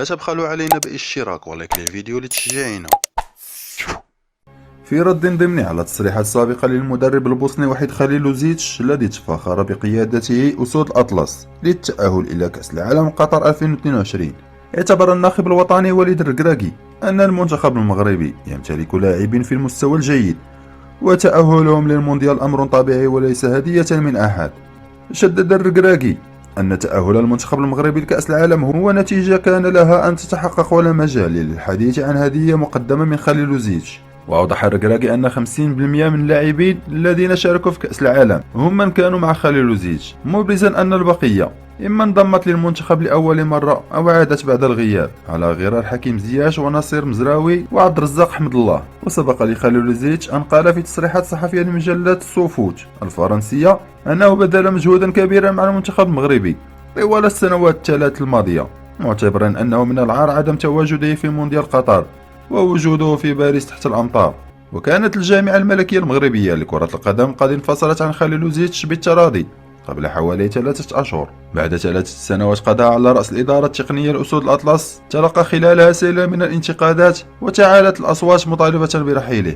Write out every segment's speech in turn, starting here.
لا تبخلوا علينا بالاشتراك ولايك للفيديو لتشجيعنا. في رد ضمني على تصريحات سابقة للمدرب البوسني وحيد خليلوزيتش الذي تفاخر بقيادته أسود الأطلس للتأهل إلى كأس العالم قطر 2022، اعتبر الناخب الوطني وليد الركراكي أن المنتخب المغربي يمتلك لاعبين في المستوى الجيد وتأهلهم للمونديال أمر طبيعي وليس هدية من أحد. شدد الركراكي أن تأهل المنتخب المغربي لكأس العالم هو نتيجة كان لها أن تتحقق ولا مجال للحديث عن هدية مقدمة من خليلوزيتش. وأوضح الركراكي أن 50% من اللاعبين الذين شاركوا في كأس العالم هم من كانوا مع خليلوزيتش، مبرزا أن البقية إما انضمت للمنتخب لأول مرة أو عادت بعد الغياب، على غرار حكيم زياش ونصير مزراوي وعبد الرزاق حمد الله. وسبق لخليلوزيتش أن قال في تصريحات صحفية لمجلة الصوفوت الفرنسية أنه بذل مجهودا كبيرا مع المنتخب المغربي طوال السنوات الثلاث الماضية، معتبرا أنه من العار عدم تواجده في مونديال قطر ووجوده في باريس تحت الأمطار. وكانت الجامعة الملكية المغربية لكرة القدم قد انفصلت عن خليلوزيتش بالتراضي قبل حوالي 3 أشهر بعد 3 سنوات قضاء على رأس الإدارة التقنية لأسود الأطلس، تلقى خلالها سيل من الانتقادات وتعالت الأصوات مطالبة برحيله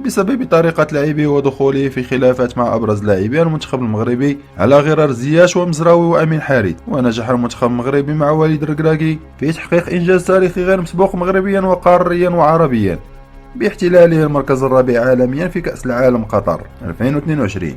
بسبب طريقة لعبه ودخوله في خلافات مع أبرز لاعبي المنتخب المغربي على غرار زياش ومزراوي وأمين حارث. ونجح المنتخب المغربي مع وليد الركراكي في تحقيق إنجاز تاريخي غير مسبوق مغربيا وقاريا وعربيا باحتلاله المركز الرابع عالميا في كأس العالم قطر 2022.